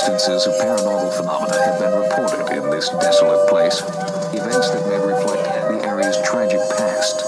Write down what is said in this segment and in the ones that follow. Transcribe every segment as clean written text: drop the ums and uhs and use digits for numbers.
instances of paranormal phenomena have been reported in this desolate place. Events that may reflect the area's tragic past.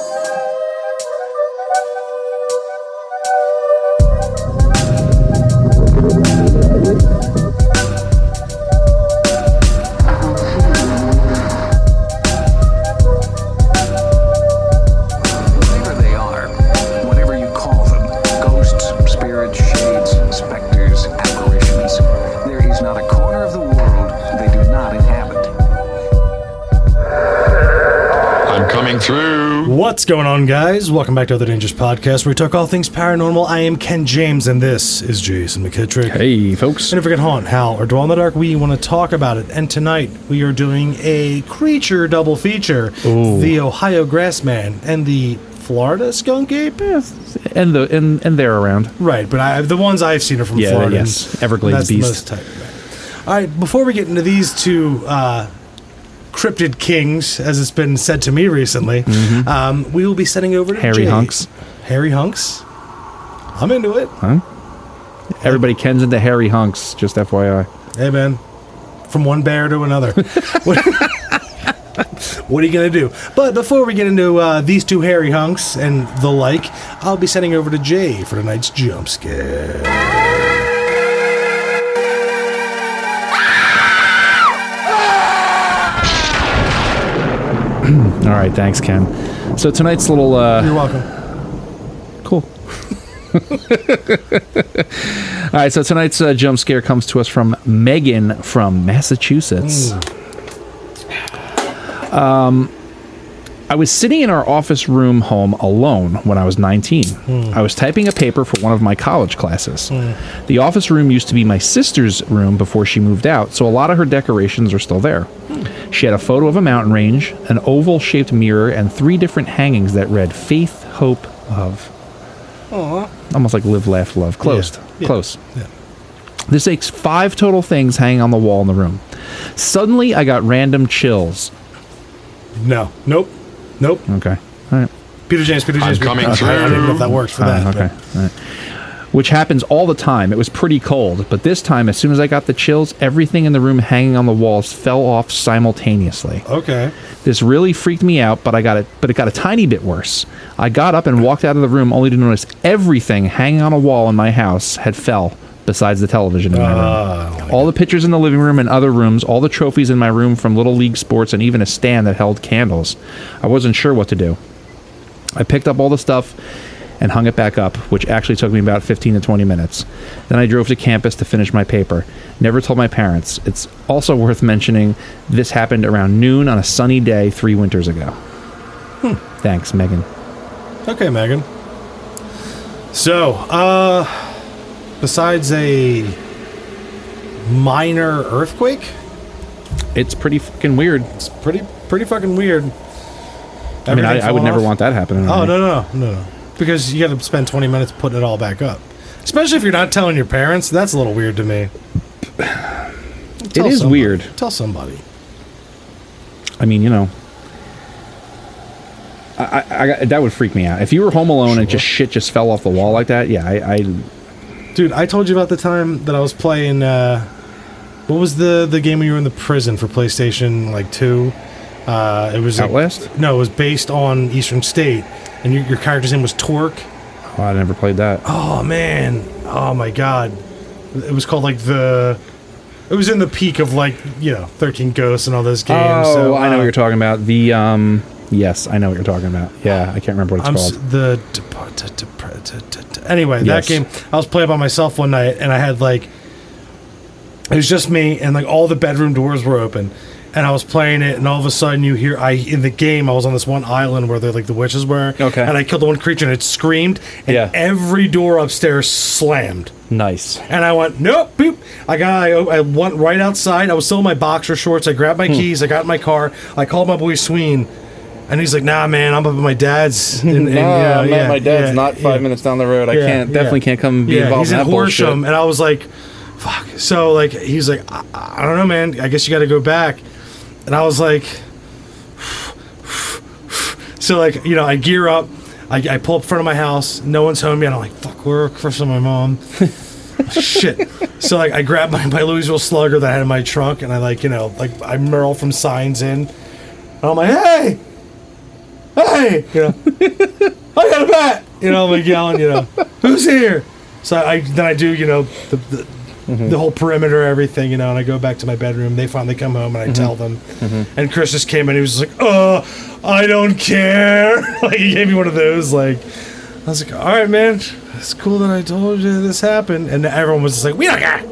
What's going on, guys? Welcome back to The Dangerous Podcast, where we talk all things paranormal. I am Ken James, and this is Jason McKittrick. Hey, folks. And if we can haunt, howl, or dwell in the dark, we want to talk about it. And tonight, we are doing a creature double feature. Ooh. The Ohio Grassman and the Florida Skunk Ape. And they're around. Right, but the ones I've seen are from Florida. Yes, Everglades Beast. That's the most type. All right, before we get into these two Cryptid Kings, as it's been said to me recently, we will be sending over to Hairy Jay. Hunks. Hairy Hunks? I'm into it. Huh? Everybody Ken's into hairy hunks, just FYI. Hey, man. From one bear to another. What are you going to do? But before we get into these two hairy hunks and the like, I'll be sending over to Jay for tonight's jump scare. All right, thanks, Ken. So tonight's little... You're welcome. Cool. All right, so tonight's jump scare comes to us from Megan from Massachusetts. I was sitting in our office room home alone when I was 19. I was typing a paper for one of my college classes. The office room used to be my sister's room before she moved out, so a lot of her decorations are still there. She had a photo of a mountain range, an oval-shaped mirror, and 3 different hangings that read Faith, Hope, Love. Aww. Almost like Live, Laugh, Love. Close. Yeah. This makes 5 total things hanging on the wall in the room. Suddenly, I got random chills. No. Nope. Okay. All right. Peter James. I'm coming through. I don't know if that works for that. Okay. All right. Which happens all the time. It was pretty cold, but this time, as soon as I got the chills, everything in the room hanging on the walls fell off simultaneously. Okay. This really freaked me out, but it got a tiny bit worse. I got up and walked out of the room only to notice everything hanging on a wall in my house had fell, besides the television in my room. All the pictures in the living room and other rooms, all the trophies in my room from Little League sports, and even a stand that held candles. I wasn't sure what to do. I picked up all the stuff and hung it back up, which actually took me about 15 to 20 minutes. Then I drove to campus to finish my paper. Never told my parents. It's also worth mentioning this happened around noon on a sunny day 3 winters ago. Thanks, Megan. Okay, Megan. So, besides a minor earthquake, It's pretty fucking weird. it's pretty fucking weird. I mean, I would Everything never fell want that happening. off. Oh, no. Because you got to spend 20 minutes putting it all back up. Especially if you're not telling your parents. That's a little weird to me. It is weird. Tell somebody. I mean, you know, I that would freak me out. If you were home alone and shit just fell off the wall like that, yeah, Dude, I told you about the time that I was playing, what was the game when you were in the prison for PlayStation, 2? It was Outlast? No, it was based on Eastern State, and your character's name was Torque. Oh, I never played that. Oh, man. Oh, my God. It was called, it was in the peak of, 13 Ghosts and all those games. Oh, so, I know what you're talking about. Yes, I know what you're talking about. Yeah, I can't remember what it's called. Anyway, Yes. that game, I was playing by myself one night, and I had, it was just me, and, all the bedroom doors were open. And I was playing it, and all of a sudden you hear, in the game, I was on this one island where the witches were. Okay. And I killed the one creature, and it screamed, and every door upstairs slammed. Nice. And I went, nope, boop. I went right outside. I was still in my boxer shorts. I grabbed my keys. I got in my car. I called my boy Sween, and he's like, nah, man, I'm up at my dad's. And, my dad's not 5 minutes down the road. I definitely can't come be involved in that bullshit. Horsham, and I was like, fuck. So, he's like, I don't know, man. I guess you got to go back. And I was like, so I gear up, I pull up in front of my house, no one's home yet. I'm like, fuck, we're crushing my mom. Shit. So like I grabbed my Louisville Slugger that I had in my trunk, and I I Merle from Signs in. And I'm like, hey, I got a bat. I'm like yelling, who's here? So I do, the whole perimeter, everything, and I go back to my bedroom. They finally come home, and I tell them. And Chris just came in. He was just like, I don't care. Like he gave me one of those. Like I was like, all right, man, it's cool that I told you this happened. And everyone was just like, we don't care.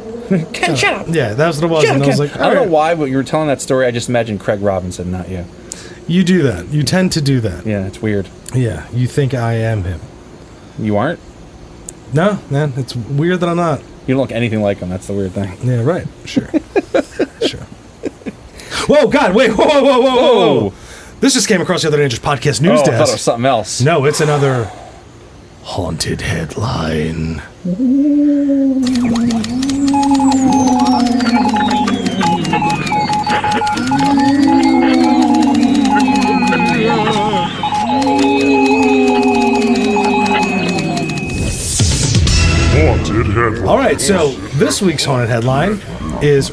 Ken, shut up. Yeah, that's what it was. And I was like, I don't know why, but you were telling that story. I just imagined Craig Robinson, not you. You do that. You tend to do that. Yeah, it's weird. Yeah, you think I am him. You aren't? No, man, it's weird that I'm not. You don't look anything like him. That's the weird thing. Yeah, right. Sure. Sure. Whoa, God, wait. Whoa. This just came across the Other Dangerous Podcast news I desk. thought it was something else. No, it's another haunted headline. Haunted headline. All right, so this week's haunted headline is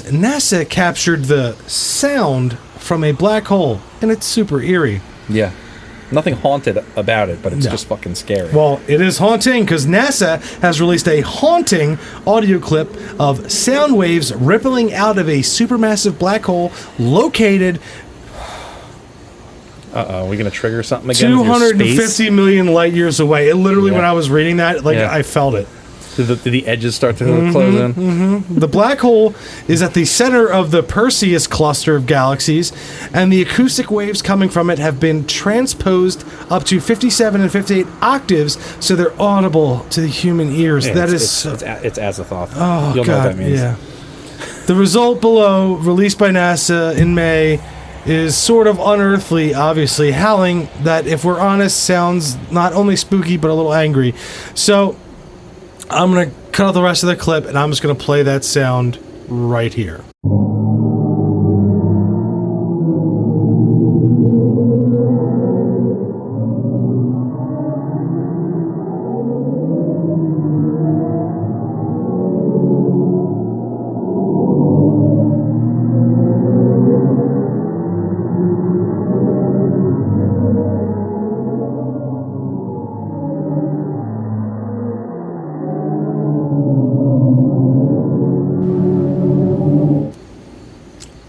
NASA captured the sound from a black hole, and it's super eerie. Yeah. Nothing haunted about it, but it's No. just fucking scary. Well, it is haunting because NASA has released a haunting audio clip of sound waves rippling out of a supermassive black hole located Uh-oh, we going to trigger something again? with your 250 space? million light years away. It literally, Yeah. when I was reading that, Yeah. I felt it. Did the edges start to close in? The black hole is at the center of the Perseus cluster of galaxies, and the acoustic waves coming from it have been transposed up to 57 and 58 octaves, so they're audible to the human ears. Yeah, That it's Azathoth. Oh, You'll God, know what that means. yeah. The result below, released by NASA in May, is sort of unearthly, obviously, howling that, if we're honest, sounds not only spooky, but a little angry. So, I'm going to cut out the rest of the clip, and I'm just going to play that sound right here.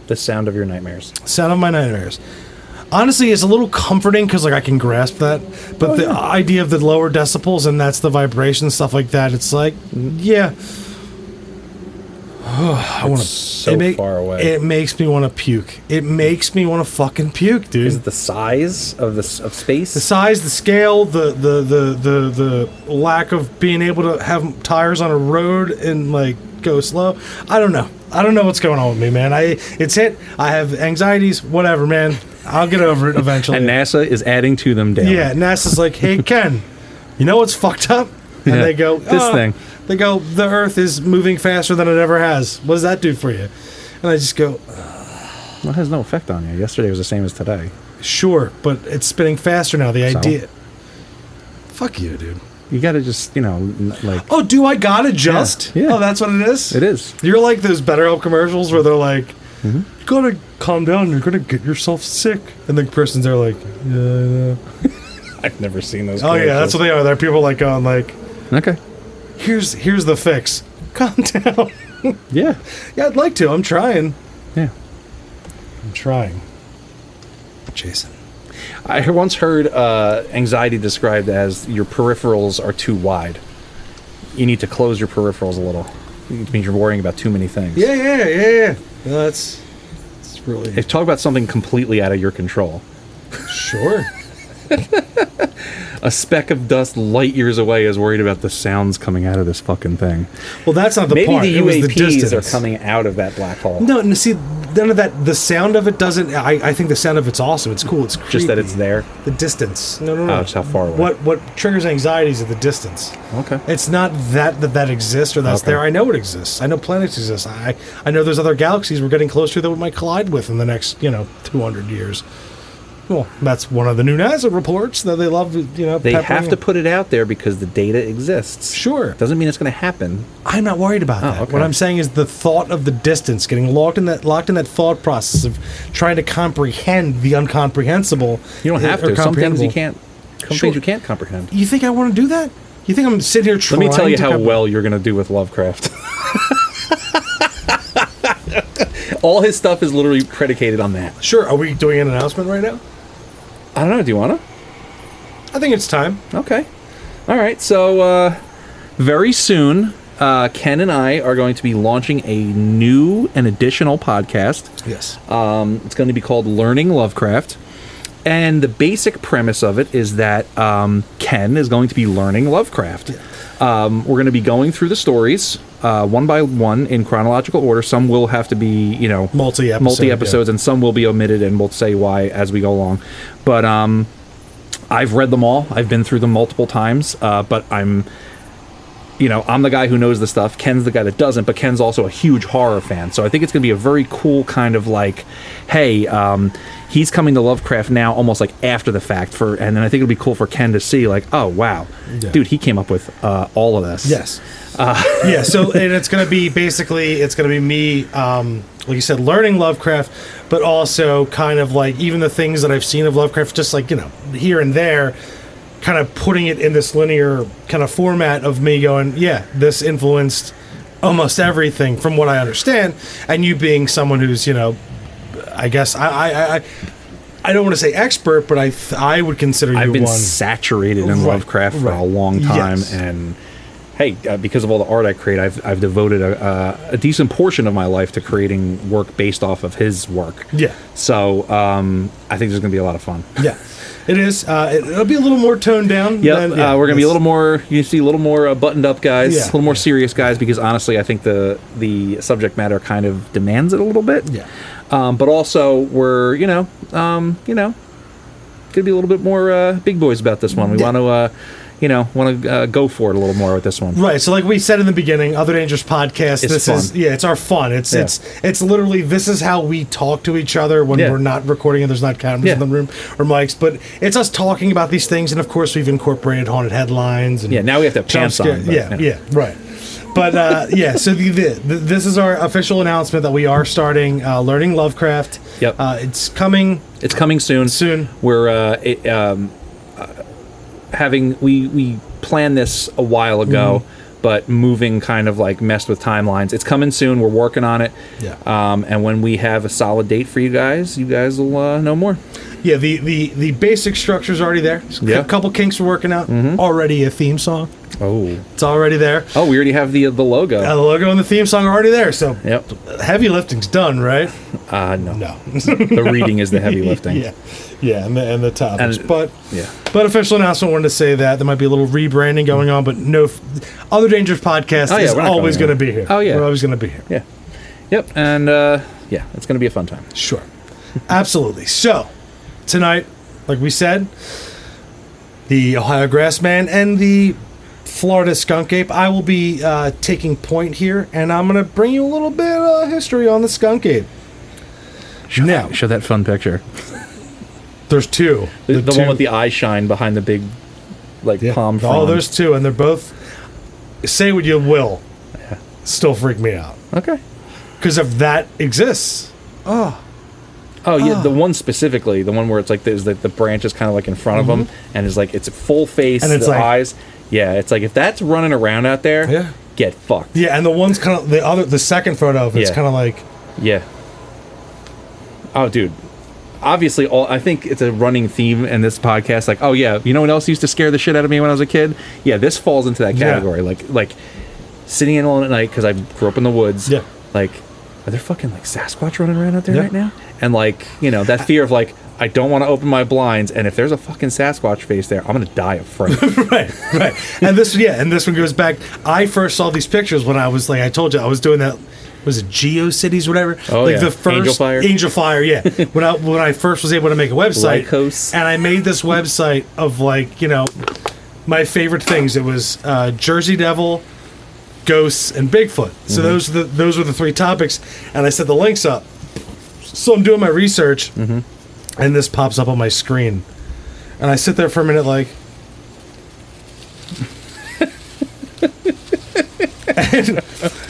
The sound of your nightmares. Sound of my nightmares. Honestly, it's a little comforting because I can grasp that, but the idea of the lower decibels and that's the vibration, stuff like that, it's like, yeah. I want to. Far away. It makes me want to puke. It makes me want to fucking puke, dude. Is it the size of space? The size, the scale, the lack of being able to have tires on a road and go slow. I don't know. I don't know what's going on with me, man. It's hit. I have anxieties. Whatever, man. I'll get over it eventually. And NASA is adding to them daily. Yeah, NASA's like, hey, Ken, you know what's fucked up? And Yeah, they go, this thing. They go, the Earth is moving faster than it ever has. What does that do for you? And I just go, Well, it has no effect on you. Yesterday was the same as today. sure, but it's spinning faster now. The So? idea. Fuck you, dude. You got to just, Oh, do I gotta just? Yeah. Oh, that's what it is? It is. You're like those BetterHelp commercials where they're like, you gotta calm down, you're gonna get yourself sick. And the person's there like, yeah, I know. I've never seen those. Oh, yeah, that's what they are. They're people going Okay. here's the fix. Calm down. Yeah. Yeah, I'd like to. I'm trying. Yeah. I'm trying. Jason. I once heard anxiety described as your peripherals are too wide. You need to close your peripherals a little. It means you're worrying about too many things. Yeah. No, that's really... If talk about something completely out of your control. Sure. A speck of dust light years away is worried about the sounds coming out of this fucking thing. Well, that's not the Maybe part. the It was the UAPs are distance. coming out of that black hole. No, see, none of that. The sound of it doesn't... I think the sound of it's awesome. It's cool. It's creepy. Just that it's there. The distance. No. Oh, it's how far away. What triggers anxiety is the distance. Okay. It's not that exists or that's Okay. there. I know it exists. I know planets exist. I know there's other galaxies we're getting closer that we might collide with in the next, 200 years. Well, that's one of the new NASA reports that they love, They have to put it out there because the data exists. Sure. Doesn't mean it's going to happen. I'm not worried about that. Okay. What I'm saying is the thought of the distance, getting locked in that thought process of trying to comprehend the incomprehensible. You don't have or to. Some things you comprehensible. can't. Some things you can't comprehend. You think I want to do that? You think I'm sitting here trying to... Let me tell you how well you're going to do with Lovecraft. All his stuff is literally predicated on that. Sure. Are we doing an announcement right now? I don't know. Do you want to? I think it's time. Okay. All right. So, very soon, Ken and I are going to be launching a new and additional podcast. Yes. It's going to be called Learning Lovecraft. And the basic premise of it is that Ken is going to be learning Lovecraft. Yeah. We're going to be going through the stories one by one in chronological order. Some will have to be, multi-episodes, and some will be omitted, and we'll say why as we go along. But I've read them all. I've been through them multiple times, but I'm the guy who knows the stuff. Ken's the guy that doesn't, but Ken's also a huge horror fan. So I think it's going to be a very cool kind of like, hey, he's coming to Lovecraft now almost like after the fact. And then I think it'll be cool for Ken to see like, oh, wow, dude, he came up with all of this. Yes. Yeah, so and it's going to be me, like you said, learning Lovecraft, but also kind of like even the things that I've seen of Lovecraft, just like, here and there, kind of putting it in this linear kind of format of me going, yeah, this influenced almost everything from what I understand, and you being someone who's, I guess I don't want to say expert, but I would consider you one. I've been saturated in Lovecraft for a long time, yes. And hey, because of all the art I create, I've devoted a decent portion of my life to creating work based off of his work. Yeah. So I think there's going to be a lot of fun. Yeah. It is. It'll be a little more toned down. Yep. We're going to be a little more. You see, a little more buttoned up guys, a little more serious guys, because honestly, I think the subject matter kind of demands it a little bit. Yeah. But also, we're going to be a little bit more big boys about this one. We want to go for it a little more with this one. Right. So like we said in the beginning, Other Dangerous Podcast, It's fun. it's our fun. It's literally, this is how we talk to each other when we're not recording and there's not cameras in the room or mics, but it's us talking about these things, and of course we've incorporated haunted headlines and now we have to have pants on. But, right. But so this is our official announcement that we are starting Learning Lovecraft. Yep. It's coming. It's coming soon. We're we planned this a while ago, but moving kind of like messed with timelines. It's coming soon. We're working on it. Yeah. And when we have a solid date for you guys will know more. Yeah, the basic structure's already there. Yeah. A couple kinks we're working out. Already a theme song. Oh. It's already there. Oh, we already have the logo. The logo and the theme song are already there. So heavy lifting's done, right? No. No. The reading is the heavy lifting. Yeah, and the topics. But official announcement, wanted to say that there might be a little rebranding going on, but no, Other Dangerous Podcast is always going to be here. Oh yeah, we're always going to be here. Yeah, yep, and it's going to be a fun time. Sure, absolutely. So tonight, like we said, the Ohio Grassman and the Florida Skunk Ape. I will be taking point here, and I'm going to bring you a little bit of history on the Skunk Ape. Show that fun picture. There's two. The one with the eye shine behind the big, palm frond. Oh, there's two, and they're both. Say what you will. Yeah. Still freak me out. Okay. Because if that exists. Oh yeah, the one specifically, the one where it's like there's the branch is kind of like in front of them, and it's like it's a full face, and it's the eyes. Yeah, it's like if that's running around out there, get fucked. Yeah, and the one's kind of the second photo of it's kind of like. Yeah. Oh, dude. Obviously, I think it's a running theme in this podcast. Like, oh yeah, you know what else used to scare the shit out of me when I was a kid? Yeah, this falls into that category. Yeah. Like sitting in alone at night because I grew up in the woods. Yeah. Like, are there fucking Sasquatch running around out there right now? And that fear of I don't want to open my blinds, and if there's a fucking Sasquatch face there, I'm gonna die of fright. right. And this one goes back. I first saw these pictures when I was I told you I was doing that. Was it GeoCities or whatever? Oh, the first Angel Fire, yeah. when I first was able to make a website, Lycos. And I made this website of my favorite things. It was Jersey Devil, ghosts, and Bigfoot. So those were the three topics, and I set the links up. So I'm doing my research, and and this pops up on my screen. And I sit there for a minute like...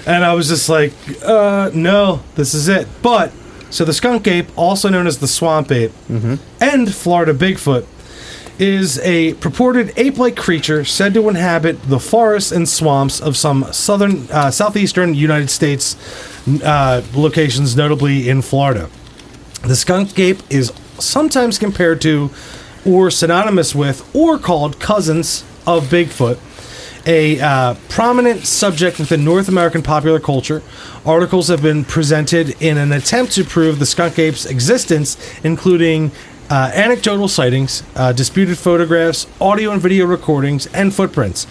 and I was just like, no, this is it. But, so the skunk ape, also known as the swamp ape, and Florida Bigfoot, is a purported ape-like creature said to inhabit the forests and swamps of some southeastern United States locations, notably in Florida. The skunk ape is sometimes compared to, or synonymous with, or called cousins of Bigfoot, a prominent subject within North American popular culture. Articles have been presented in an attempt to prove the skunk ape's existence, including anecdotal sightings, disputed photographs, audio and video recordings, and footprints.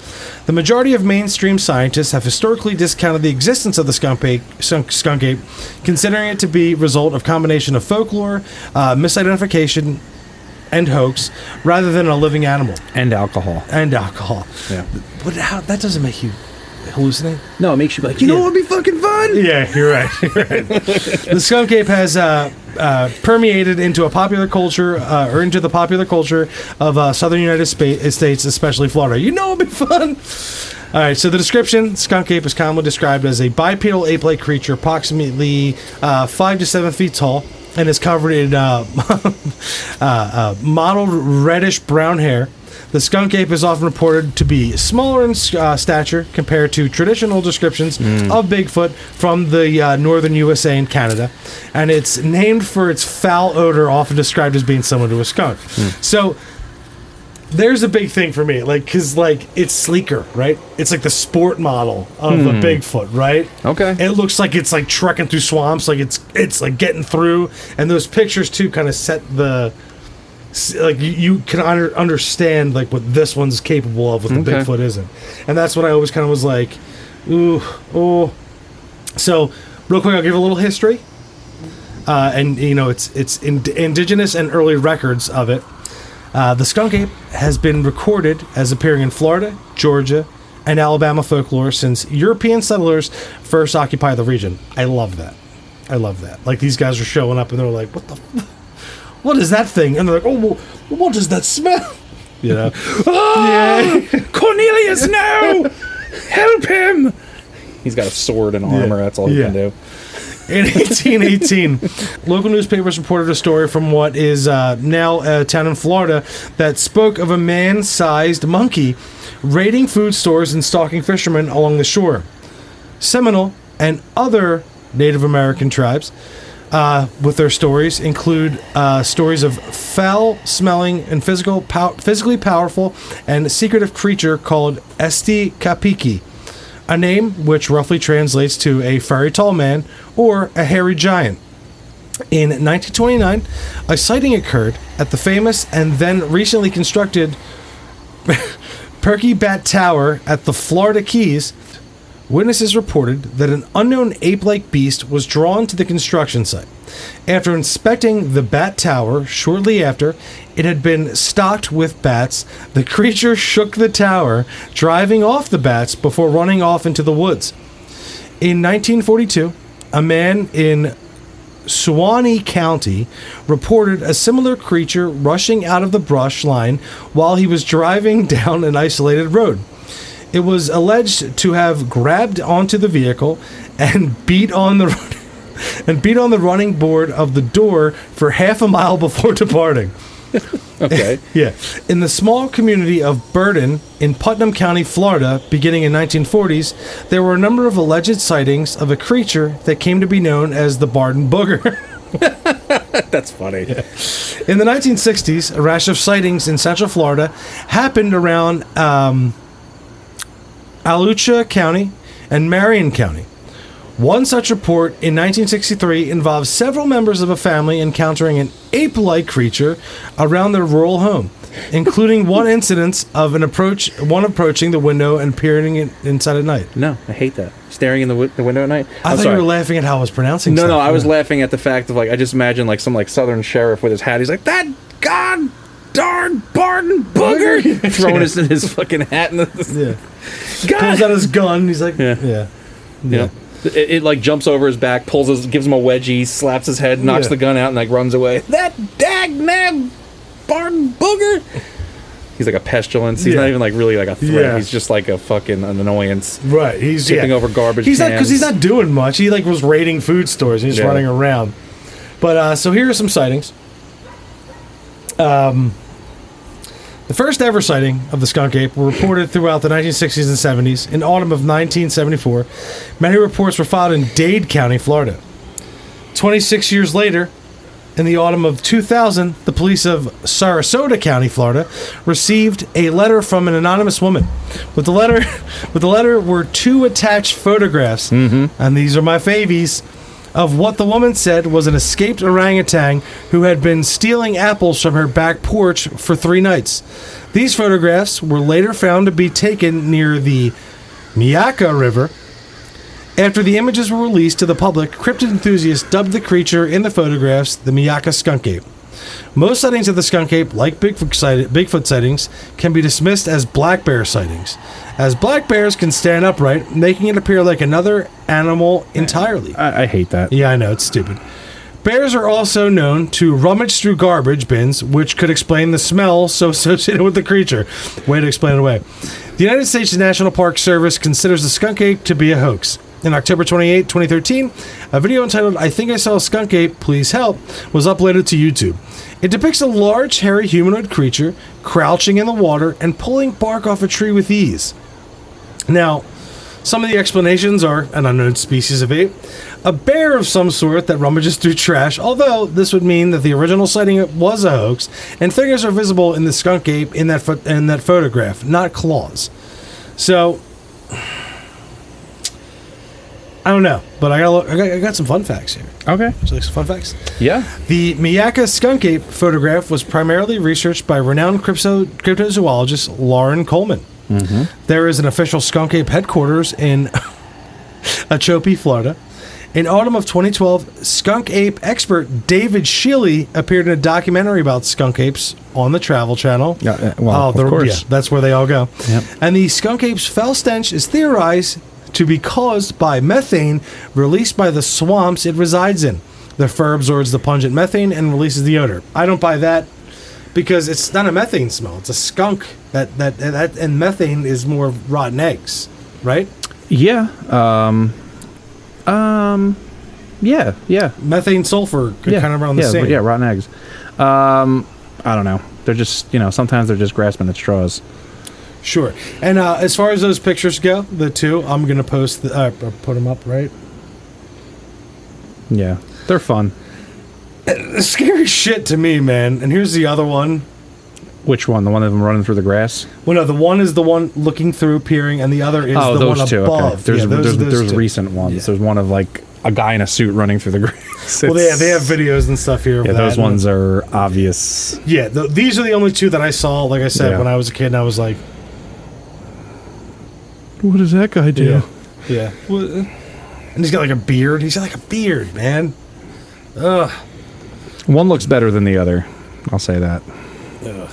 The majority of mainstream scientists have historically discounted the existence of the skunk ape, considering it to be a result of combination of folklore, misidentification, and hoax, rather than a living animal. And alcohol. Yeah. But that doesn't make you hallucinate? No, it makes you like, you know what would be fucking fun? Yeah, you're right. The skunk ape has permeated into a popular culture, or into the popular culture of southern United States, especially Florida. You know it would be fun. All right, so the description: skunk ape is commonly described as a bipedal ape-like creature, approximately 5 to 7 feet tall, and is covered in mottled reddish-brown hair. The skunk ape is often reported to be smaller in stature compared to traditional descriptions of Bigfoot from the northern USA and Canada, and it's named for its foul odor, often described as being similar to a skunk. So there's a big thing for me, like, because like it's sleeker, right? It's like the sport model of a Bigfoot, right? Okay. It looks like it's like trekking through swamps, like it's like getting through, and those pictures too kind of set the. Like you can understand like what this one's capable of, what the Bigfoot isn't, and that's what I always kind of was like, ooh, oh. So, real quick, I'll give a little history, and you know it's indigenous and early records of it. The skunk ape has been recorded as appearing in Florida, Georgia, and Alabama folklore since European settlers first occupied the region. I love that. Like these guys are showing up and they're like, what the. What is that thing? And they're like, oh, well, what does that smell? You know? Cornelius, no! Help him! He's got a sword and armor. That's all he can do. In 1818, local newspapers reported a story from what is now a town in Florida that spoke of a man-sized monkey raiding food stores and stalking fishermen along the shore. Seminole and other Native American tribes with their stories include stories of foul-smelling and physically powerful and secretive creature called Esti Kapiki, a name which roughly translates to a furry tall man or a hairy giant. In 1929, a sighting occurred at the famous and then recently constructed Perky Bat Tower at the Florida Keys. Witnesses reported that an unknown ape-like beast was drawn to the construction site. After inspecting the bat tower shortly after it had been stocked with bats, the creature shook the tower, driving off the bats before running off into the woods. In 1942, a man in Suwannee County reported a similar creature rushing out of the brush line while he was driving down an isolated road. It was alleged to have grabbed onto the vehicle and beat on the running board of the door for half a mile before departing. Okay. Yeah. In the small community of Burden in Putnam County, Florida, beginning in 1940s, there were a number of alleged sightings of a creature that came to be known as the Barden Booger. That's funny. Yeah. In the 1960s, a rash of sightings in Central Florida happened around Alachua County and Marion County. One such report in 1963 involved several members of a family encountering an ape-like creature around their rural home, including one incident of one approaching the window and peering inside at night. No, I hate that. Staring in the window at night. I thought you were laughing at how I was pronouncing stuff. No, I was laughing at the fact of, like, I just imagine, like, some, like, southern sheriff with his hat. He's like, that god darn Barden Booger! Throwing his fucking hat in the... Yeah. Pulls out his gun. He's like, yeah. It like jumps over his back, gives him a wedgie, slaps his head, knocks the gun out, and like runs away. That dag barn booger. He's like a pestilence. He's not even like really like a threat. Yeah. He's just like a fucking an annoyance. Right. He's tipping over garbage He's cans. not because he's not doing much. He like was raiding food stores. He's just running around. But so here are some sightings. The first ever sighting of the skunk ape were reported throughout the 1960s and 70s. In autumn of 1974, many reports were filed in Dade County, Florida. 26 years later, in the autumn of 2000, the police of Sarasota County, Florida, received a letter from an anonymous woman. With the letter were 2 attached photographs, and these are my favies, of what the woman said was an escaped orangutan who had been stealing apples from her back porch for 3 nights. These photographs were later found to be taken near the Myakka River. After the images were released to the public, cryptid enthusiasts dubbed the creature in the photographs the Myakka skunk ape. Most sightings of the skunk ape, like Bigfoot sightings, can be dismissed as black bear sightings, as black bears can stand upright, making it appear like another animal entirely. I hate that. Yeah, I know, it's stupid. Bears are also known to rummage through garbage bins, which could explain the smell so associated with the creature. Way to explain it away. The United States National Park Service considers the skunk ape to be a hoax. In October 28, 2013, a video entitled "I Think I Saw a Skunk Ape, Please Help" was uploaded to YouTube. It depicts a large, hairy humanoid creature crouching in the water and pulling bark off a tree with ease. Now, some of the explanations are an unknown species of ape, a bear of some sort that rummages through trash, although this would mean that the original sighting was a hoax, and fingers are visible in the skunk ape in that photograph, not claws. So, I don't know, but I got some fun facts here. Okay. Would you like some fun facts? Yeah. The Myakka skunk ape photograph was primarily researched by renowned cryptozoologist Lauren Coleman. There is an official skunk ape headquarters in Okeechobee, Florida. In autumn of 2012, skunk ape expert David Shealy appeared in a documentary about skunk apes on the Travel Channel. Of course. Yeah, that's where they all go. Yep. And the skunk ape's foul stench is theorized to be caused by methane released by the swamps it resides in. The fur absorbs the pungent methane and releases the odor. I don't buy that because it's not a methane smell. It's a skunk that and methane is more rotten eggs, right? Yeah. Yeah. Methane, sulfur, kind of around the same. Yeah, rotten eggs. I don't know. They're just, sometimes they're just grasping at straws. Sure. And as far as those pictures go, the 2, I'm going to put them up, right? Yeah. They're fun. Scary shit to me, man. And here's the other one. Which one? The one of them running through the grass? Well, no, the one is the one looking through, peering, and the other is the one above. Okay. There's two. recent ones. Yeah. There's one of like a guy in a suit running through the grass. Well, they have videos and stuff here. Yeah, of those that. ones are obvious. Yeah, these are the only 2 that I saw, like I said, when I was a kid, and I was like, what does that guy do? Yeah. And he's got like a beard. He's got like a beard, man. Ugh. One looks better than the other. I'll say that. Ugh.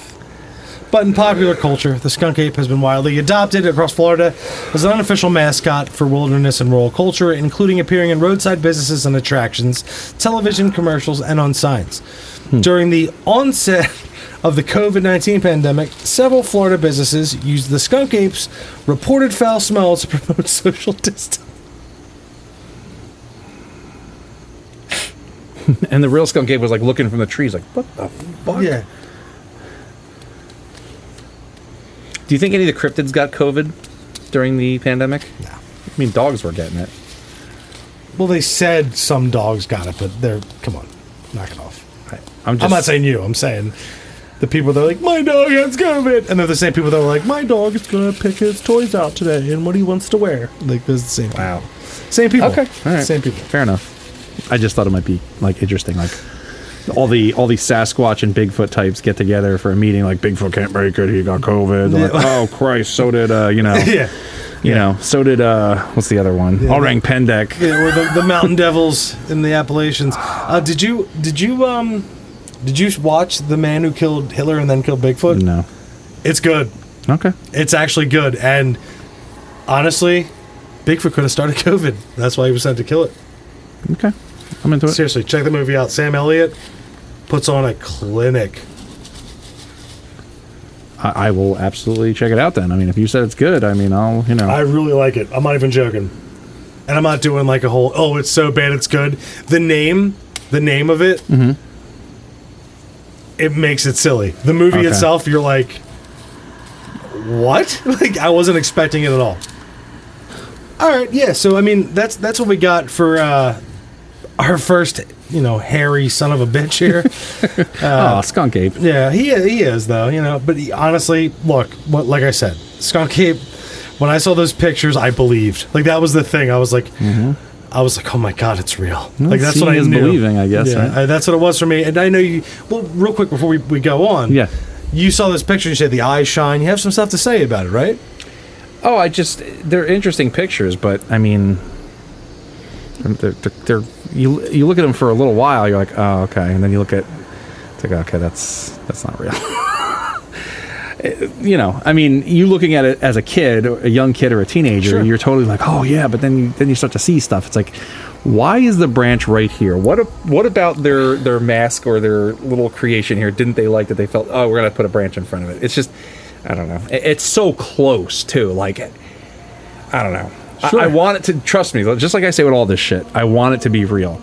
But in popular culture, the skunk ape has been widely adopted across Florida as an unofficial mascot for wilderness and rural culture, including appearing in roadside businesses and attractions, television commercials, and on signs. During the onset of the COVID-19 pandemic, several Florida businesses used the skunk ape's reported foul smell to promote social distance. And the real skunk ape was like looking from the trees like, what the fuck? Yeah. Do you think any of the cryptids got COVID during the pandemic? No. I mean, dogs were getting it. Well, they said some dogs got it, but come on, knock it off. I'm not saying you. I'm saying the people that are like, my dog has COVID. And they're the same people that are like, my dog is going to pick his toys out today and what he wants to wear. Like, there's the same people. Wow. Same people. Okay. All right. Same people. Fair enough. I just thought it might be, like, interesting. Like, all the Sasquatch and Bigfoot types get together for a meeting. Like, Bigfoot can't make it. He got COVID. They're like, oh, Christ. So did, Yeah. So did, what's the other one? Yeah, Orang Pendek. Yeah, or the Mountain Devils in the Appalachians. Did you watch The Man Who Killed Hitler and Then Killed Bigfoot? No. It's good. Okay. It's actually good. And honestly, Bigfoot could have started COVID. That's why he was sent to kill it. Okay. I'm into it. Seriously, check the movie out. Sam Elliott puts on a clinic. I will absolutely check it out then. I mean, if you said it's good, I mean, I'll, I really like it. I'm not even joking. And I'm not doing like a whole, oh, it's so bad it's good. The name of it, it makes it silly. The movie itself, you're like, what? Like, I wasn't expecting it at all. All right, yeah, so, I mean, that's what we got for our first, hairy son of a bitch here. Skunk Ape. Yeah, he is though, but honestly, look, like I said, Skunk Ape, when I saw those pictures, I believed. Like, that was the thing. I was like, oh my God, it's real. Well, like, that's what I knew. Believing, I guess. Yeah, right? That's what it was for me. And I know you, well, real quick before we go on. Yeah. You saw this picture, you said the eyes shine. You have some stuff to say about it, right? Oh, they're interesting pictures, but I mean, they're you look at them for a little while, you're like, oh, okay, and then you look at, it's like, okay, that's not real. I mean, you looking at it as a kid, a young kid or a teenager, Sure. You're totally like, oh yeah, but then you start to see stuff. It's like, why is the branch right here? What about their mask or their little creation here? Didn't they like that they felt, oh, we're gonna put a branch in front of it? It's just, I don't know. It's so close too. Like, I don't know. Sure. I want it to, trust me, just like I say with all this shit, I want it to be real.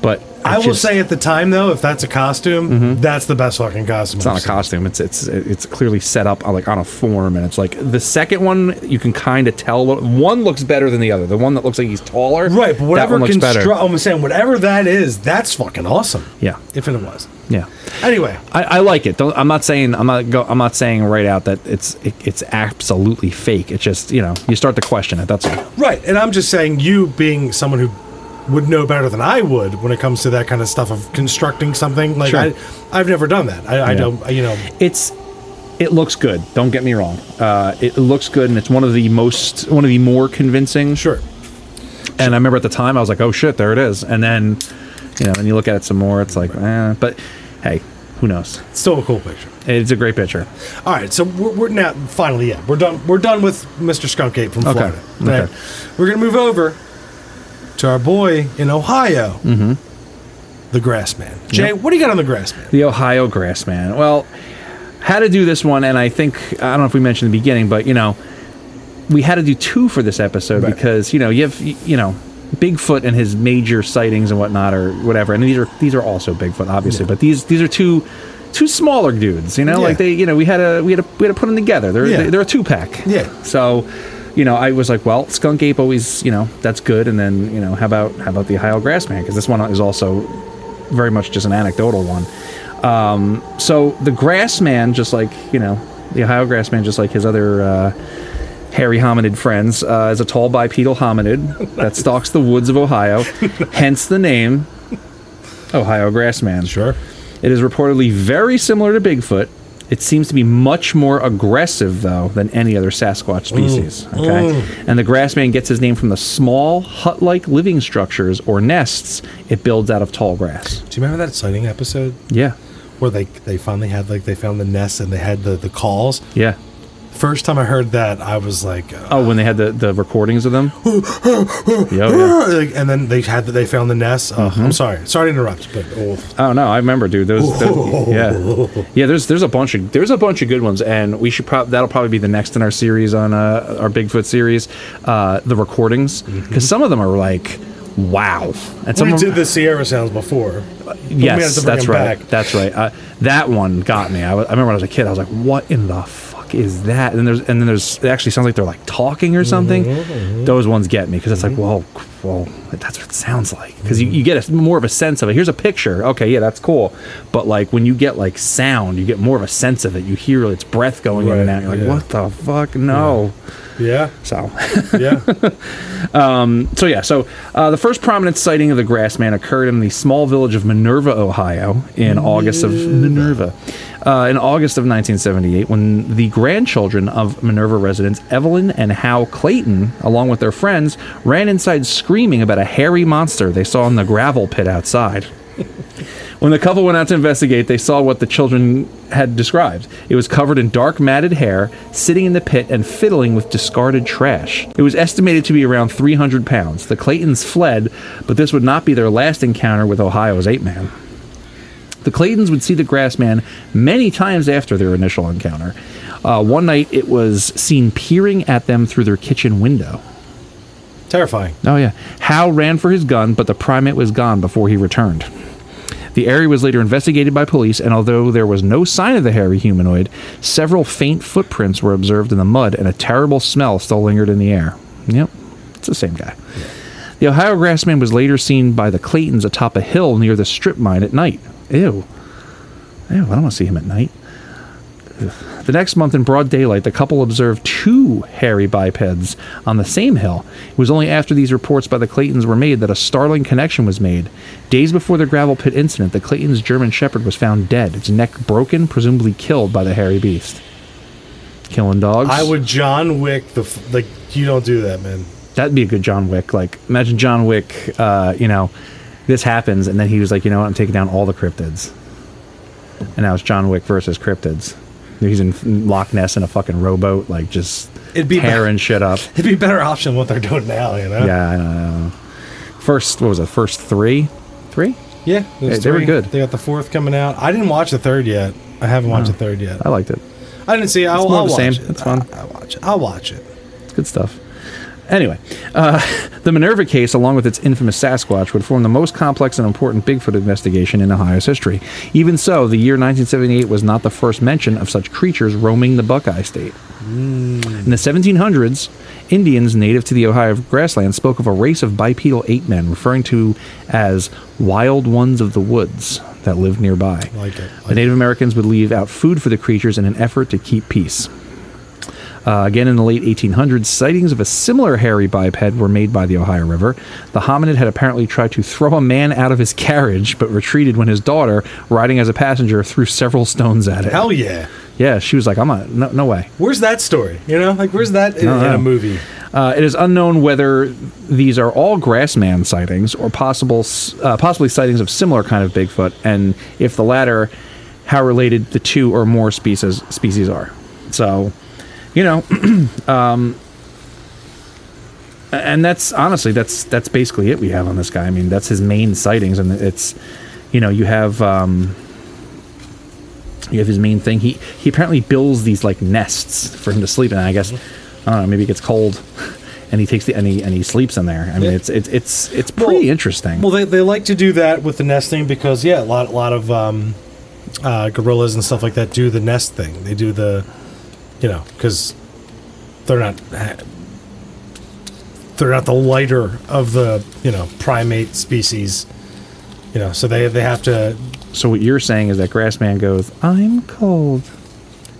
But I will say at the time, though, if that's a costume, that's the best fucking costume. It's not a costume. It's clearly set up like on a form, and it's like the second one you can kind of tell. One looks better than the other. The one that looks like he's taller, Right, but whatever that one looks better. I'm saying whatever that is, that's fucking awesome. Yeah, if it was. Yeah. Anyway, I like it. I'm not saying right out that it's absolutely fake. It's just you start to question it. That's all. Right, and I'm just saying, you being someone who would know better than I would when it comes to that kind of stuff of constructing something. Like, Sure. I've never done that. I don't. It looks good. Don't get me wrong. It looks good, and it's one of the more convincing. Sure. And I remember at the time I was like, oh shit, there it is. And then, and you look at it some more, it's like, but hey, who knows? It's still a cool picture. It's a great picture. All right, so we're now finally, we're done. We're done with Mr. Skunk Ape from Florida. Okay. Right? We're gonna move over to our boy in Ohio, the Grassman. Jay, what do you got on the Grassman? The Ohio Grassman. Well, had to do this one, and I think, I don't know if we mentioned in the beginning, but, we had to do two for this episode because, you have, Bigfoot and his major sightings and whatnot or whatever, and these are also Bigfoot, obviously, but these are two smaller dudes, like they, we had to put them together. They're a two-pack. Yeah. So, I was like, well, Skunk Ape always, that's good. And then, how about the Ohio Grassman? Because this one is also very much just an anecdotal one. So the Grassman, just like, the Ohio Grassman, just like his other hairy hominid friends, is a tall bipedal hominid that stalks the woods of Ohio, hence the name Ohio Grassman. Sure. It is reportedly very similar to Bigfoot. It seems to be much more aggressive, though, than any other Sasquatch species. And the Grassman gets his name from the small, hut-like living structures or nests it builds out of tall grass. Do you remember that sighting episode? Yeah. Where they finally had, they found the nests and they had the calls? Yeah. First time I heard that, I was like... when they had the recordings of them? And then they found the nests. I'm sorry to interrupt, but... Oh, no, I remember, dude. Those yeah, there's a bunch of good ones, and we should that'll probably be the next in our series on our Bigfoot series, the recordings, because some of them are like, wow. And some we did the Sierra sounds before. Yes, that's right. That's right. That one got me. I remember when I was a kid, I was like, what in the fuck is that? And then there's it actually sounds like they're like talking or something. Those ones get me because it's like, well, that's what it sounds like, because you get more of a sense of it. Here's a picture. Okay, yeah, that's cool. But like when you get like sound, you get more of a sense of it. You hear its breath going in and out. You're like, what the fuck? No. Yeah. So. Yeah. So the first prominent sighting of the Grassman occurred in the small village of Minerva, Ohio, in August of 1978, when the grandchildren of Minerva residents Evelyn and Hal Clayton, along with their friends, ran inside screaming about a hairy monster they saw in the gravel pit outside. When the couple went out to investigate, they saw what the children had described. It was covered in dark matted hair, sitting in the pit and fiddling with discarded trash. It was estimated to be around 300 pounds. The Claytons fled, but this would not be their last encounter with Ohio's ape man. The Claytons would see the grass man many times after their initial encounter. One night, it was seen peering at them through their kitchen window. Terrifying. Oh, yeah. Hal ran for his gun, but the primate was gone before he returned. The area was later investigated by police, and although there was no sign of the hairy humanoid, several faint footprints were observed in the mud, and a terrible smell still lingered in the air. Yep, it's the same guy. Yeah. The Ohio Grassman was later seen by the Claytons atop a hill near the strip mine at night. Ew, I don't want to see him at night. Ugh. The next month in broad daylight, the couple observed 2 hairy bipeds on the same hill. It was only after these reports by the Claytons were made that a startling connection was made. Days before the gravel pit incident, the Claytons' German Shepherd was found dead, its neck broken, presumably killed by the hairy beast. Killing dogs. I would John Wick you don't do that, man. That'd be a good John Wick. Like, imagine John Wick, this happens, and then he was like, you know what, I'm taking down all the cryptids. And now it's John Wick versus cryptids. He's in Loch Ness in a fucking rowboat, like, just tearing shit up. It'd be a better option than what they're doing now, you know? Yeah, I know. First 3? 3? Yeah, they were good. They got the 4th coming out. I didn't watch the 3rd yet. I haven't watched the 3rd yet. I liked it. I didn't see it. I'll watch it. It's fun. I'll watch it. It's good stuff. Anyway, the Minerva case, along with its infamous Sasquatch, would form the most complex and important Bigfoot investigation in Ohio's history. Even so, the year 1978 was not the first mention of such creatures roaming the Buckeye State. In the 1700s, Indians native to the Ohio grassland spoke of a race of bipedal ape men, referring to as wild ones of the woods that lived nearby. The Native Americans would leave out food for the creatures in an effort to keep peace. Again, in the late 1800s, sightings of a similar hairy biped were made by the Ohio River. The hominid had apparently tried to throw a man out of his carriage, but retreated when his daughter, riding as a passenger, threw several stones at it. Hell yeah. Yeah, she was like, no way. Where's that story? You know, like, where's that in a movie? It is unknown whether these are all grassman sightings or possibly sightings of similar kind of Bigfoot, and if the latter, how related the 2 or more species are. So, and that's honestly that's basically it we have on this guy. I mean, that's his main sightings, and it's, you have his main thing. He apparently builds these like nests for him to sleep in. I guess I don't know. Maybe it gets cold, and he takes and he sleeps in there. I mean, it's pretty interesting. Well, they like to do that with the nesting because a lot of gorillas and stuff like that do the nest thing. They do the because they're not the lighter of the primate species, so they have to. So what you're saying is that Grassman goes, I'm cold.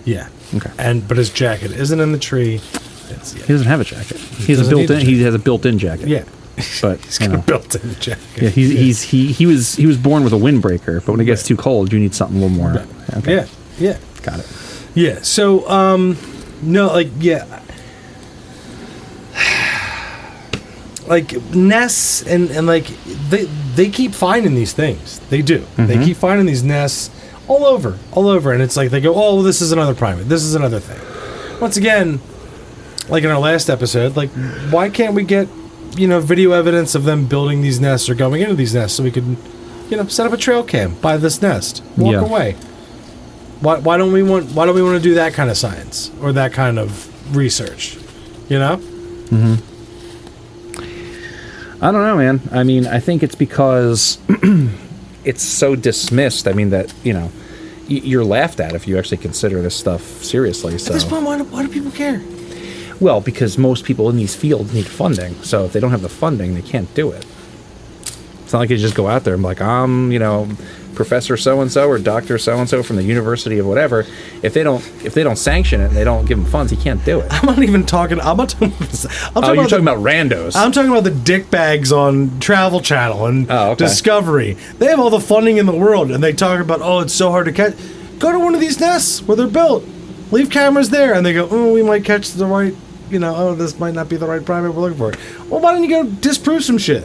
Yeah. Okay. But his jacket isn't in the tree. He doesn't have a jacket. He has a built-in jacket. Yeah. But he's got a built-in jacket. Yeah. He was born with a windbreaker, but when it gets too cold, you need something a little more. Right. Okay. Yeah. Got it. Yeah. So like nests and like they keep finding these things. They do. Mm-hmm. They keep finding these nests all over, and it's like they go, oh, well, this is another primate. This is another thing. Once again, like in our last episode, like why can't we get video evidence of them building these nests or going into these nests so we could set up a trail cam by this nest, walk away. Why don't we want to do that kind of science or that kind of research? Mm-hmm. I don't know, man. I mean, I think it's because it's so dismissed. I mean, that you're laughed at if you actually consider this stuff seriously. So at this point, why do people care? Well, because most people in these fields need funding. So if they don't have the funding, they can't do it. It's not like you just go out there and be like, Professor so-and-so or Dr. so-and-so from the University of whatever. If they don't sanction it and they don't give them funds, he can't do it. I'm not even talking. I'm not talking. You're talking about randos. I'm talking about the dick bags on Travel Channel and Discovery. They have all the funding in the world, and they talk about, it's so hard to catch. Go to one of these nests where they're built. Leave cameras there, and they go, we might catch the right. This might not be the right primate we're looking for. Well, why don't you go disprove some shit?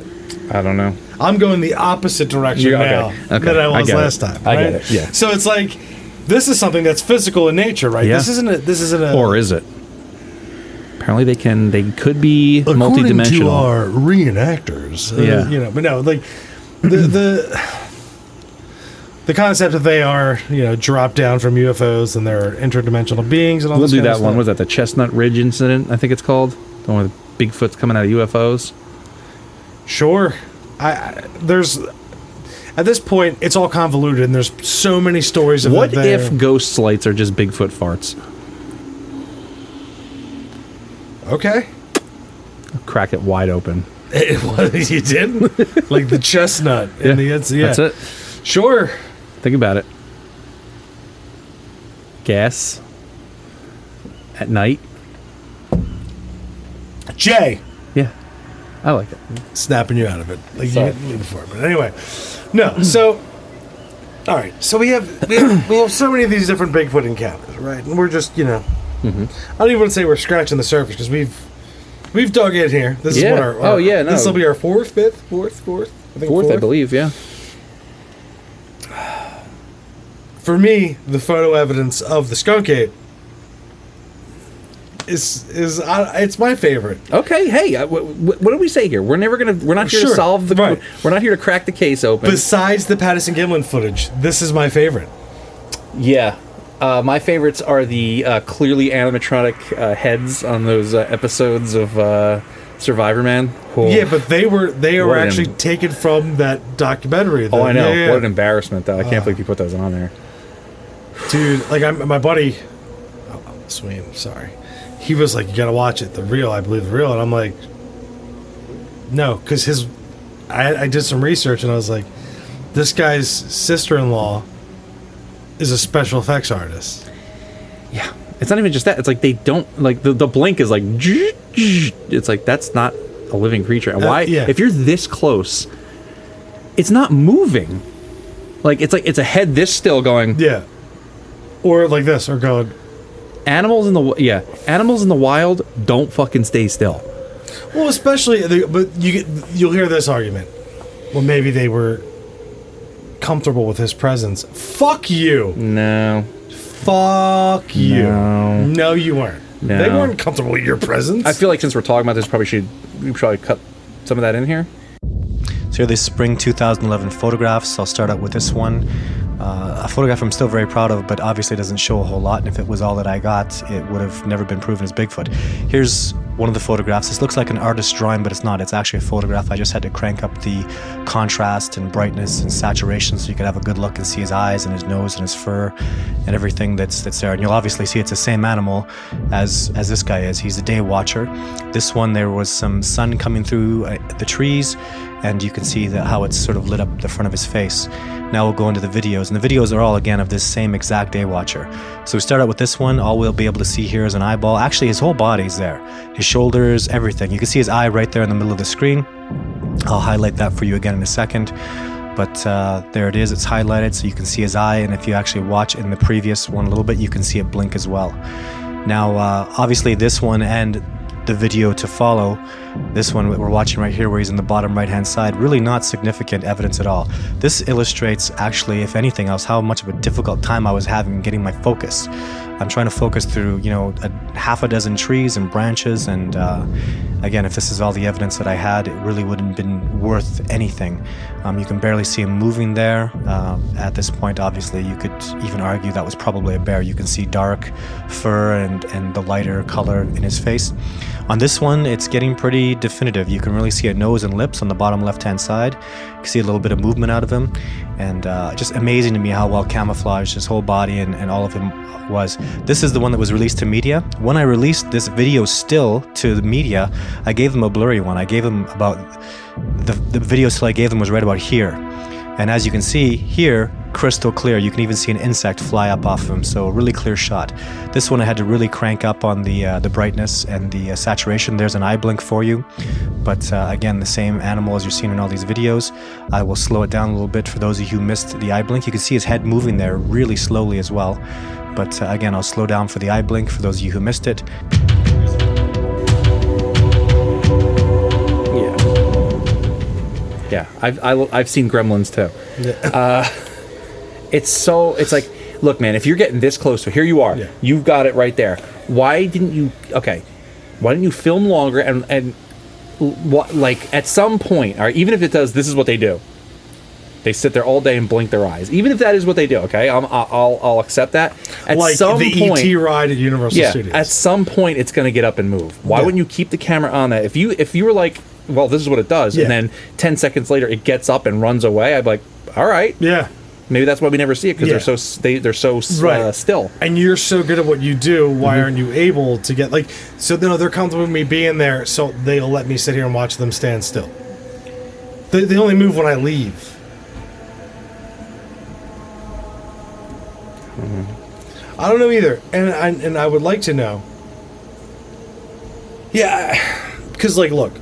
I don't know. I'm going the opposite direction now than I was last time. Right? I get it. Yeah. So it's like this is something that's physical in nature, right? Yeah. This isn't a. Or is it? Apparently, they could be According multidimensional. to our reenactors, Yeah. but no, like the concept that they are, dropped down from UFOs and they're interdimensional beings and all We'll this do kind of that one. stuff. Was that the Chestnut Ridge incident? I think it's called. The one with Bigfoot's coming out of UFOs. Sure. There's at this point it's all convoluted and there's so many stories of What it there. if ghost lights are just Bigfoot farts? Okay. Crack it wide open. You did? Like the chestnut in the That's it. Sure. Think about it. Gas at night. Jay. Yeah, I like it. Snapping you out of it. Like Sorry. you didn't before. But anyway. No, so all right. So we have so many of these different Bigfoot encounters, right? And we're just, I don't even want to say we're scratching the surface because we've dug in here. This is what our this will be our fourth. I think Fourth, I believe. Yeah. For me, the photo evidence of the skunk ape is it's my favorite. Okay. Hey, what do we say here? We're not here to solve the. Right. We're not here to crack the case open. Besides the Patterson Gimlin footage, this is my favorite. Yeah. My favorites are the clearly animatronic heads on those episodes of Survivor Man. Oh, Yeah, but they were What actually an- taking from that documentary. Oh, I know. Yeah. What an embarrassment, though. I can't believe you put those on there. Dude, like my buddy, Swain, sorry, he was like, "You gotta watch it, I believe the real," and I'm like, "No," because I did some research and I was like, this guy's sister-in-law is a special effects artist. Yeah. It's not even just that. It's like they don't like the blink is like. It's like that's not a living creature. And why? Yeah. If you're this close, it's not moving. Like it's a head this still going. Yeah, or like this, or going. Animals in the wild don't fucking stay still. Well, especially, but you'll hear this argument. Well, maybe they were comfortable with his presence. Fuck you. No. Fuck you. No, you weren't. No. They weren't comfortable with your presence. I feel like since we're talking about this, we probably cut some of that in here. So here are the spring 2011 photographs. I'll start out with this one. A photograph I'm still very proud of, but obviously doesn't show a whole lot, and if it was all that I got, it would have never been proven as Bigfoot. Here's one of the photographs. This looks like an artist's drawing, but it's not. It's actually a photograph. I just had to crank up the contrast and brightness and saturation so you could have a good look and see his eyes and his nose and his fur and everything that's there. And you'll obviously see it's the same animal as this guy is. He's a day watcher. This one, there was some sun coming through the trees, and you can see how it's sort of lit up the front of his face. Now we'll go into the videos, and the videos are all, again, of this same exact day watcher. So we start out with this one. All we'll be able to see here is an eyeball. Actually, his whole body's there. His shoulders, everything. You can see his eye right there in the middle of the screen. I'll highlight that for you again in a second. But there it is. It's highlighted, so you can see his eye, and if you actually watch in the previous one a little bit, you can see it blink as well. Now, obviously, this one and the video to follow, this one we're watching right here where he's in the bottom right hand side, really not significant evidence at all. This illustrates actually, if anything else, how much of a difficult time I was having getting my focus. I'm trying to focus through, a half a dozen trees and branches, and again, if this is all the evidence that I had, it really wouldn't have been worth anything. You can barely see him moving there. At this point, obviously, you could even argue that was probably a bear. You can see dark fur and the lighter color in his face. On this one, it's getting pretty definitive. You can really see a nose and lips on the bottom left-hand side. You can see a little bit of movement out of him, and just amazing to me how well camouflaged his whole body and all of him was. This is the one that was released to media. When I released this video still to the media, I gave them a blurry one. I gave them about, the video still I gave them was right about here. And as you can see here, crystal clear. You can even see an insect fly up off of him, so a really clear shot. This one I had to really crank up on the brightness and the saturation. There's an eye blink for you, but again, the same animal as you're seeing in all these videos. I will slow it down a little bit for those of you who missed the eye blink. You can see his head moving there really slowly as well, but again, I'll slow down for the eye blink for those of you who missed it. Yeah, I've seen Gremlins too. Yeah. It's like, look, man, if you're getting this close, so here you are, you've got it right there. Why didn't you film longer and what, like, at some point, or even if it does, this is what they do. They sit there all day and blink their eyes. Even if that is what they do, okay, I'll accept that. At like some the point, ET ride at Universal Studios. At some point, it's going to get up and move. Why wouldn't you keep the camera on that? If you were like, well, this is what it does, and then 10 seconds later it gets up and runs away, I'd be like, all right, yeah. Maybe that's why we never see it, because they're so still. And you're so good at what you do. Why aren't you able to get like? So they're comfortable with me being there, so they'll let me sit here and watch them stand still. They only move when I leave. I don't know either, and I would like to know. Yeah, because like, look,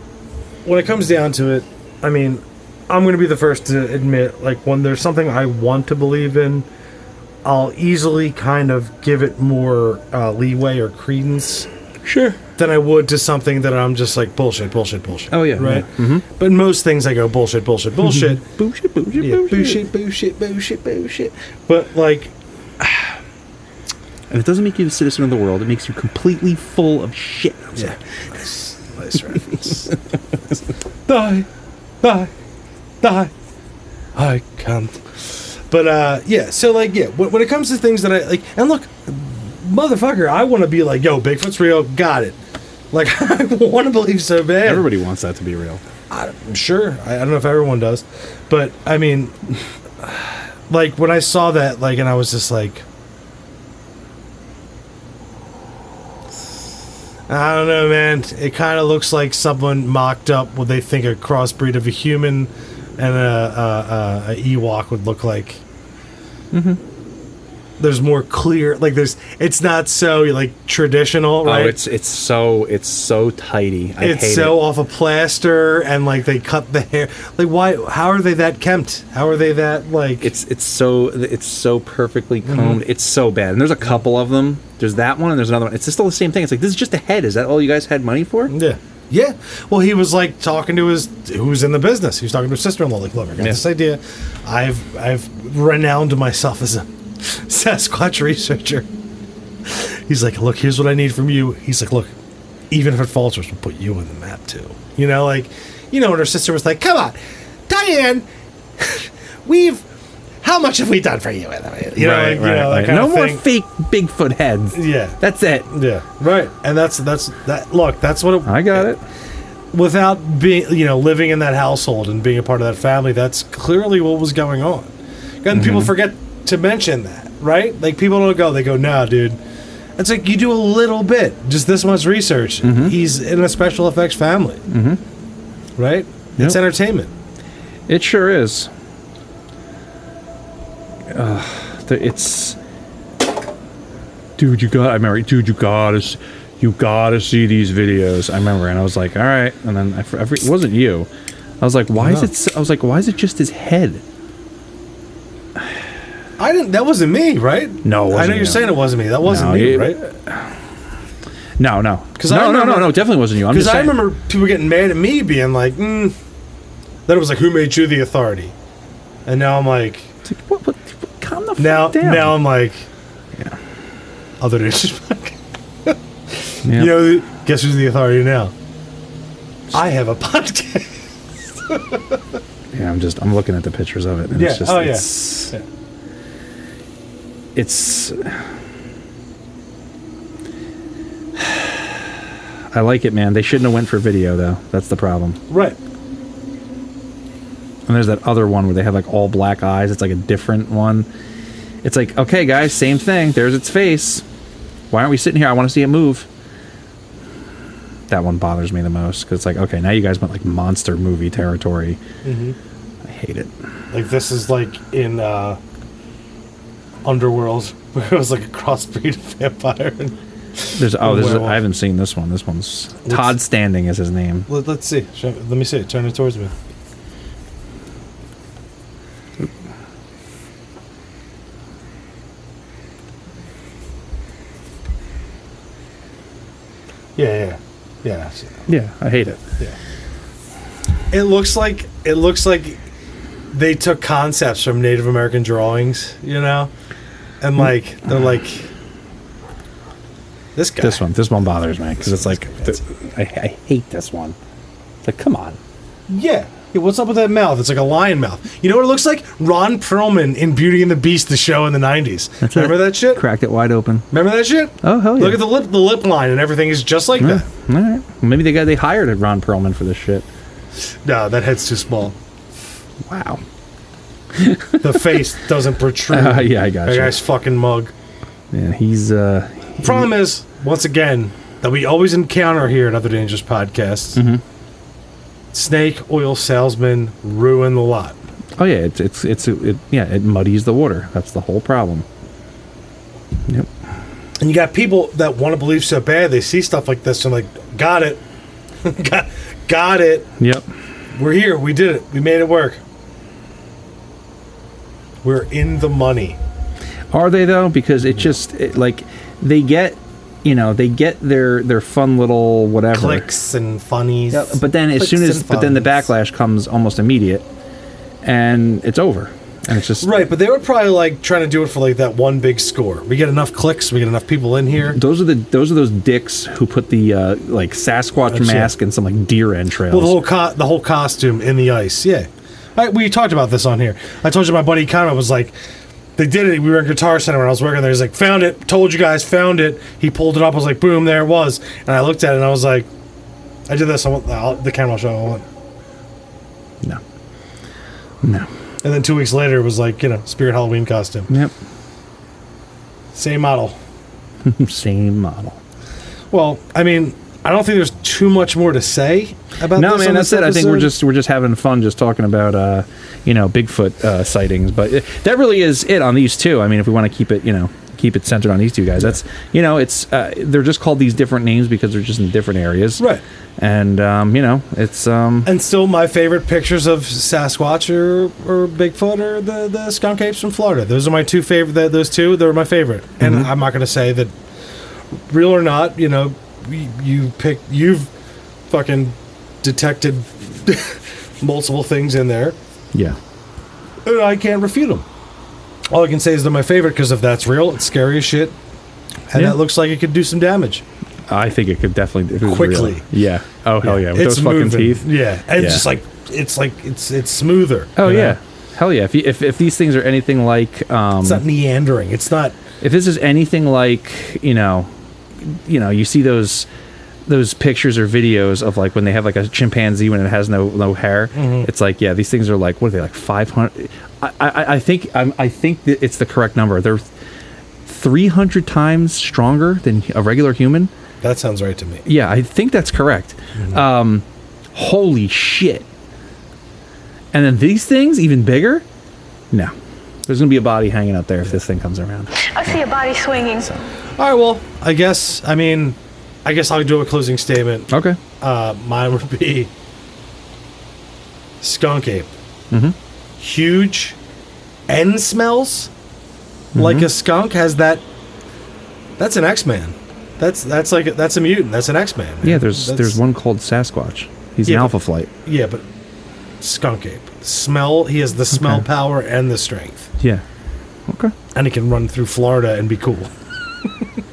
when it comes down to it, I mean, I'm going to be the first to admit, like, when there's something I want to believe in, I'll easily kind of give it more leeway or credence, than I would to something that I'm just like bullshit. Oh yeah, right. Yeah. Mm-hmm. But most things I go bullshit. bullshit. But like. And it doesn't make you the citizen of the world. It makes you completely full of shit. Yeah. Nice reference. Die. I can't. But, yeah. So, like, yeah. When it comes to things that I, like, and look, motherfucker, I want to be like, yo, Bigfoot's real. Got it. Like, I want to believe so bad. Everybody wants that to be real. I'm sure. I don't know if everyone does. But, I mean, like, when I saw that, like, and I was just like, I don't know, man. It kind of looks like someone mocked up what they think a crossbreed of a human and a Ewok would look like. Mm-hmm. There's more clear, like it's not so like traditional, right? Oh, it's so tidy. It's so off of plaster, and like they cut the hair. Like why? How are they that kempt? How are they that like? It's so perfectly combed. Mm-hmm. It's so bad. And there's a couple of them. There's that one, and there's another one. It's just all the same thing. It's like, this is just a head. Is that all you guys had money for? Yeah. Well, he was like talking to who's in the business. He was talking to his sister-in-law. Like, look, I got this idea. I've renowned myself as a Sasquatch researcher. He's like, look, here's what I need from you. He's like, look, even if it falters, we'll put you on the map too. You know, like, and her sister was like, come on, Diane, how much have we done for you? Right. No more fake Bigfoot heads. Yeah. That's it. Yeah. Right. And that's that. Look, that's what I got it. Without being, living in that household and being a part of that family, that's clearly what was going on. And people forget to mention that, right? Like, people don't go, they go, nah, dude. It's like, you do a little bit, just this much research. He's in a special effects family. Right? Yep. It's entertainment. It sure is. It's, dude, you gotta see these videos. I remember, and I was like, all right, and then it wasn't you. I was like, why is it just his head? That wasn't me, right? No, it wasn't. I know you're saying it wasn't me. That wasn't me, right? No. No, definitely wasn't you. Because I remember people getting mad at me, being like, then it was like, who made you the authority? And now I'm like, what? Calm the fuck down. Now I'm like, yeah. Other disrespect. Guess who's the authority now? I have a podcast. Yeah, I'm looking at the pictures of it. And yeah. It's just, It's I like it, man. They shouldn't have went for video, though. That's the problem. Right. And there's that other one where they have like all black eyes. It's like a different one. It's like, okay, guys, same thing. There's its face. Why aren't we sitting here? I want to see it move. That one bothers me the most because it's like, okay, now you guys went like monster movie territory. I hate it. Like, this is like in Underworld, where it was like a crossbreed of vampire. I haven't seen this one. This one's Todd Standing is his name. Let's see. Let me see it. Turn it towards me. Yeah. Yeah, I hate it. Yeah. It looks like it looks like they took concepts from Native American drawings, you know, and like they're like this guy. This one bothers me because it's like I hate this one. It's like, come on. Yeah. Hey, what's up with that mouth? It's like a lion mouth. You know what it looks like? Ron Perlman in Beauty and the Beast, the show in the 90s. Remember that shit? Cracked it wide open. Remember that shit? Oh, hell yeah. Look at the lip line and everything is just like that. All right. Maybe they hired Ron Perlman for this shit. No, that head's too small. Wow. The face doesn't protrude. Yeah, I got that you. guy's fucking mug. Yeah, he's... The problem is, once again, that we always encounter here at Other Dangerous Podcasts. Mm-hmm. Snake oil salesmen ruin the lot. Oh yeah, it muddies the water. That's the whole problem. Yep. And you got people that want to believe so bad, they see stuff like this and like, got it. got it. Yep. We're here. We did it. We made it work. We're in the money. Are they though? Because they get, they get their fun little whatever clicks and funnies. Yeah, but then the backlash comes almost immediate, and it's over, and it's just right. But they were probably like trying to do it for like that one big score. We get enough clicks. We get enough people in here. Those are those dicks who put the like Sasquatch mask and some like deer entrails. Well, the whole costume in the ice. Yeah, we talked about this on here. I told you my buddy Conrad was like. They did it. We were in Guitar Center when I was working there. He's like, found it. Told you guys, found it. He pulled it up. I was like, boom, there it was. And I looked at it and I was like, I did this. The camera will show. I went, No. And then 2 weeks later, it was like, Spirit Halloween costume. Yep. Same model. Same model. Well, I mean, I don't think there's too much more to say about this. No, man, that's it. I think we're episode. just having fun, just talking about Bigfoot sightings. But that really is it on these two. I mean, if we want to keep it centered on these two guys, that's it's they're just called these different names because they're just in different areas, right? And it's and still my favorite pictures of Sasquatch or Bigfoot are the skunk apes from Florida. Those are my two favorite. Those two, they're my favorite. And I'm not going to say that real or not. You've fucking detected multiple things in there. Yeah. And I can't refute them. All I can say is they're my favorite because if that's real, it's scary as shit. And that looks like it could do some damage. I think it could definitely if it was quickly. Real. Yeah. Oh hell yeah! With it's those fucking teeth. Yeah. And it's just like it's smoother. Oh yeah. Hell yeah! If these things are anything like it's not meandering. It's not. If this is anything like you see those pictures or videos of like when they have like a chimpanzee when it has no hair. It's like these things are like what are they like 500? I think that it's the correct number. They're 300 times stronger than a regular human. That sounds right to me. Yeah, I think that's correct. Holy shit! And then these things even bigger. No, there's gonna be a body hanging out there if this thing comes around. I see a body swinging. So. All right, well, I guess I'll do a closing statement. Okay. Mine would be Skunk Ape. Huge and smells like a skunk. Has that? That's an X-Man. That's a mutant. That's an X-Man. Man. Yeah, there's one called Sasquatch. He's an Alpha Flight. Yeah, but Skunk Ape. Smell. He has the smell power and the strength. Yeah. Okay. And he can run through Florida and be cool.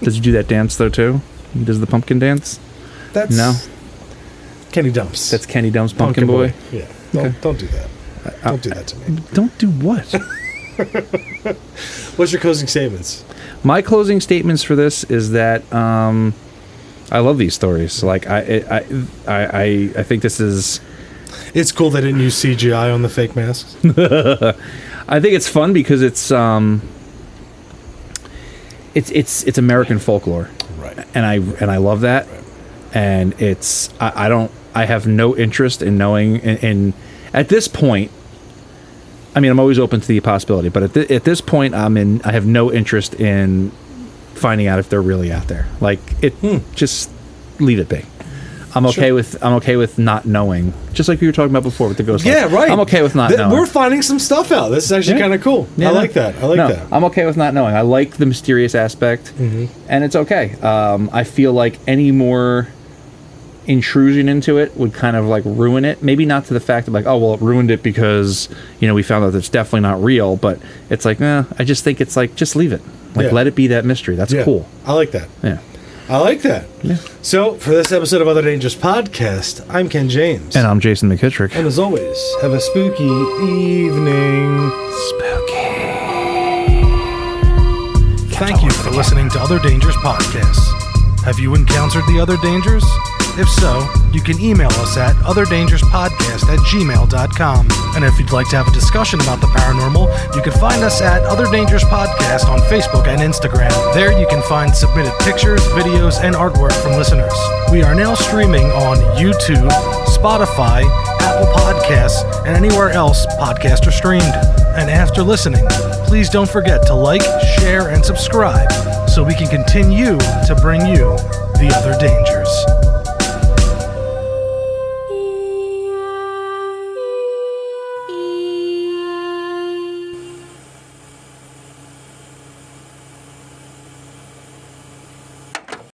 Does he do that dance though too? He does the pumpkin dance? That's no. Kenny Dumps. That's Kenny Dumps, Pumpkin Boy. Yeah. Okay. Don't do that. Don't do that to me. Don't do what? What's your closing statements? My closing statements for this is that I love these stories. Like I think this is. It's cool they didn't use CGI on the fake masks. I think it's fun because it's American folklore, right? And I love that, right. And I have no interest in knowing in at this point. I mean, I'm always open to the possibility, but at this point, I have no interest in finding out if they're really out there. Like just leave it be. I'm okay with not knowing. Just like we were talking about before with the ghost. Yeah, right. I'm okay with not knowing. We're finding some stuff out. This is actually kind of cool. Yeah, I like that. I'm okay with not knowing. I like the mysterious aspect, and it's okay. I feel like any more intrusion into it would kind of like ruin it. Maybe not to the fact of like, oh, well, it ruined it because, you know, we found out that it's definitely not real, but it's like, I just think it's like, just leave it. Like, let it be that mystery. That's cool. I like that. Yeah. I like that. Yeah. So, for this episode of Other Dangerous Podcast, I'm Ken James. And I'm Jason McKittrick. And as always, have a spooky evening. Spooky. Thank you for listening to Other Dangerous Podcasts. Have you encountered the other dangers? If so, you can email us at otherdangerouspodcast@gmail.com. And if you'd like to have a discussion about the paranormal, you can find us at Other Dangerous Podcast on Facebook and Instagram. There you can find submitted pictures, videos, and artwork from listeners. We are now streaming on YouTube, Spotify, Apple Podcasts, and anywhere else podcasts are streamed. And after listening, please don't forget to like, share, and subscribe so we can continue to bring you the other dangers.